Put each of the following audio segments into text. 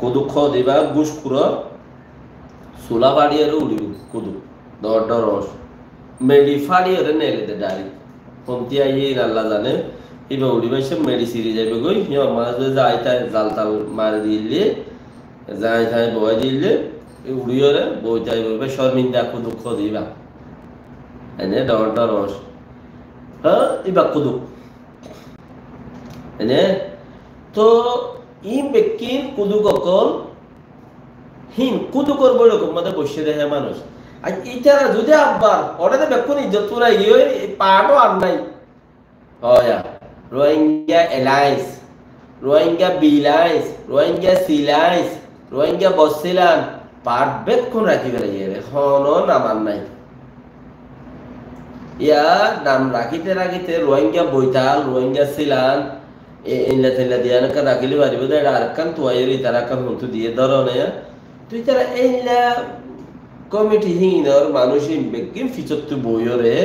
Kudu খ দিবা bush কুড়ো সোলা ফাড়িয়ে উড়িব কুদু দর রস মেডি ফাড়িয়ে নেলে দে ডারি কমতি আইয়ে আল্লাহ জানে এবার উড়িবা সে মেডি সিরি যাবে গই হিও মাঝে যাই তাই জাল তাল মারি দিলে যাই তাই বয় দিলে উড়িয়ে রে বই তাই বলবে শর্মিন্দা কুদু খ দিবা এনে দর রস হ্যাঁ ইবা কুদু এনে তো ই বেকিন কুদু ককল হিম কুদু করবো এরকম মধ্যে বসে দেখে মানুষ আর ইটারা যদি আব্বার ওটাতে বেকুন ইজ্জত পুরা গিয়ে পাটও আর নাই হয়া রোহিঙ্গা এলাইন্স রোহিঙ্গা বিলাইন্স রোহিঙ্গা সিলাইন্স রোহিঙ্গা বসিলান পাট বেকুন রাখি ফেলে গিয়ে এখনো নামার নাই ইয়া নাম রাখিতে রাখিতে রোহিঙ্গা বইতাল রোহিঙ্গা সিলান ইল্লা তিল্লা দিয়া না রাখিলে পারিব দে আর কান তোয়াইরি তারা কান হুঁতু দিয়ে ধরনে তুই তারা এইলা কমিটি হিনর মানুষ বেকিন ফিচত্তু বইরে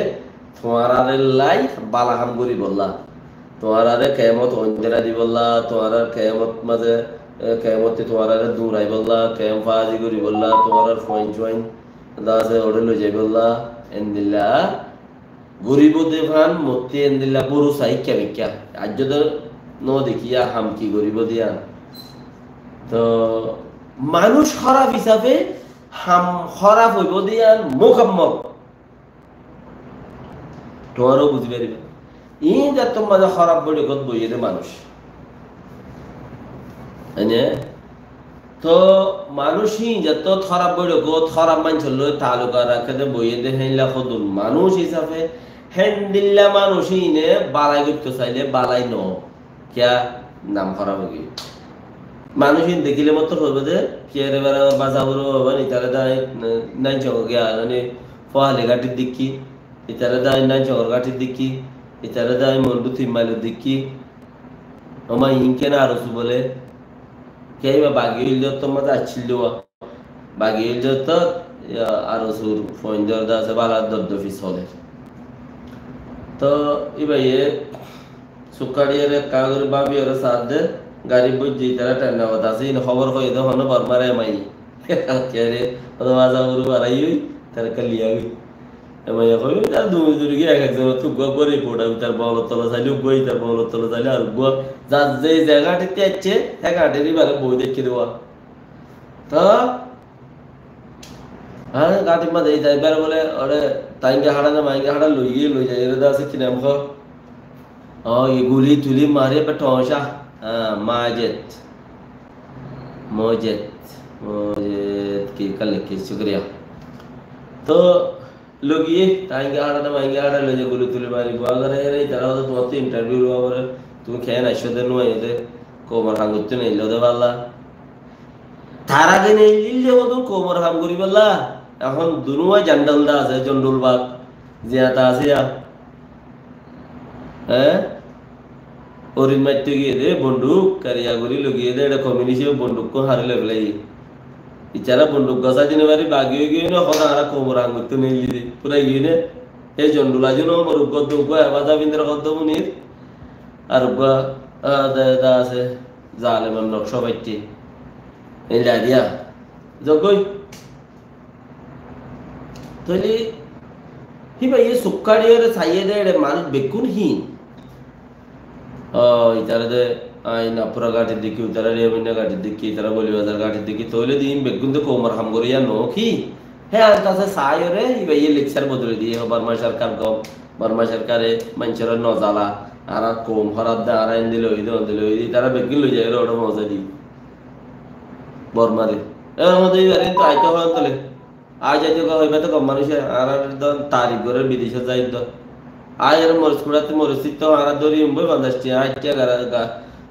তোমার লাই বালাহাম করি বললা তোমার কেমত অঞ্জনা দি বললা তোমার কেমত মাঝে কেমতে তোমার দূরাই বললা কেম ফাজি করি বললা তোমার ফয়েন জয়েন দাসে ওরে লই যাই বললা এন্দিল্লা গরিব দেভান মতি এন্দিল্লা বড় সাইক্যা বিক্যা আজ যদি ন দেখিয়া হাম কি গরিব দিয়া তো মানুষ খারাপ হিসাবে হাম খারাপ হইব দিয়া মোকাম্মক তোমারও বুঝি পারিবে ই যে তোমার খারাপ বলে কত বইয়ে দে মানুষ তো মানুষই যত খারাপ বলে কত খারাপ মানুষ হলো তালুকা রাখে দে বইয়ে দে হেলা খদুন মানুষ হিসাবে হেন্দিল্লা মানুষই নে বালাই করতে চাইলে বালাই ন কিয়া নাম খারাপ হয়ে মানুষ দেখিলে মতো হইব যে কেয়ারে বেড়া বাজাবো মানে ইতারে দায় নাই চক গিয়া মানে ফহালে ঘাটির দিকি ইতারে দায় নাই চকর ঘাটির দিকি ইতারে দায় মন্ডু থিমাইলের দিকি আমার ইনকে না আরো বলে কে বা বাগি হইল তো মজা আসছিল বাগি হইল তো আরো সুর ফোন দরদা আছে বালা দরদফি চলে তো এবার সুকাড়িয়ার কাগজ বাবি ওর সাথ দে গাড়ি বুঝি তারা টান্না কথা আছে খবর হয়ে তো হন বরমারে মাই কে ওদের বাজা গরু বাড়াই তার কালিয়া এমাই কই তার দুই দুই গিয়ে এক একজন তো গোবরে পড়া তার বল তলা চাইলে গই তার বল তলা চাইলে আর গো যা যে জায়গাটিতে আছে এক আটেরই বারে বই দেখে দেওয়া তো হ্যাঁ গাড়ির মধ্যে যাইবার বলে ওরে তাইকে হাড়া না মাইকে হাড়া লই যায় এর আছে কি নাম খো ये गुली तुली मारे पे टोशा माजिद मोजिद मोजिद की कल की शुक्रिया तो लोग ये टाइम आड़ा ना मांगे आड़ा ले जो गुली तुली मारी बुआ कर रहे हैं इतना तो तुम इंटरव्यू हुआ बोले तुम क्या ना शोधन हुआ ये थे कोमर हम गुत्ते नहीं लो दे वाला थारा के नहीं लिल्ले वो तुम कोमर हम गुरी वाला এখন দুনুয়া জান্ডালদা আছে জন্ডুলবাগ জিয়াতা আছে হ্যাঁ ওরিন মাইতে গিয়ে দে বন্দুক কারিয়াগরি লগিয়ে দে এটা কমিউনিটি বন্দুক কো হারে লেভলাই ইচারা বন্দুক গসা দিনে বাড়ি বাগিয়ে গিয়ে না হদা আরা কোমর আঙ্গুতে নেই লিদি পুরা গিয়ে নে এ জন্ডুলা জন্য মর গদ্দ গো আবাদা বিন্দ্র গদ্দ মুনির আর গো দা আছে জালেমান লোক সবাইটি এই লাদিয়া জগই তলি হিবা এই সুক্কাড়িয়ের সাইয়ে দে মানুষ বেকুন হিন ইতারা দে নাপুরা ঘাটের দিকে উতারা রেমিনা ঘাটের দিকে ইতারা বলিবাজার ঘাটের দিকে তৈলে দিন বেগুন তো কোমর হাম করিয়া নো কি হ্যাঁ আর কাছে সাই রে ইবা এই লেকচার বদলে দিয়ে বার্মা সরকার গম বার্মা সরকারে মানুষের নজালা আর কম হরাদ দা আর দিল ওই তারা বেগুন লই যায় ওটা মজা দি বর্মারে এর মধ্যে এবারে তো আইতে হয় তলে আজ আইতে হইবে তো কম মানুষের আর তারিখ করে বিদেশে যাই তো আয়ের মরিচ কুড়াতে মরিচিত তো আর দরি উম্বই বান্দাসটি আইটিয়া গারা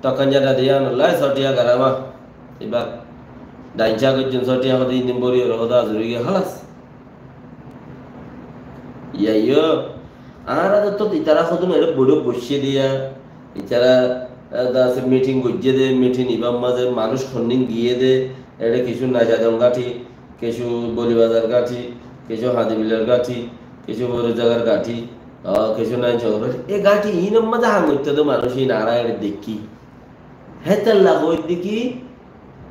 তখন যারা দিয়া নলাই সটিয়া গারা মা এবার ডাইচা কইজন সটিয়া হতে ইন বরি রহদা জুরি গে হালাস ইয়াইও আর তো ইতারা খদুন এর বড় বসিয়ে দিয়া ইতারা দাসে মিটিং গজ্জে দে মিটিং ইবাম মাঝে মানুষ খন্নিং গিয়ে দে এটা কিছু নাজাদং গাঠি কিছু বলিবাজার গাঠি কিছু হাদিবিলের গাঠি কিছু বড় জায়গার গাঠি কিছু নাই চক্র এ গাঠি ইনম মাঝে হাঙ্গিত তো মানুষ নারায়ণ দেখি হেতাল্লা হই দেখি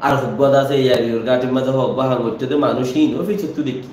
আর হুব্বত আছে ইয়ারিওর গাটির মাঝে হক বাহাং করতে মানুষহীন ও ফিচে তো দেখি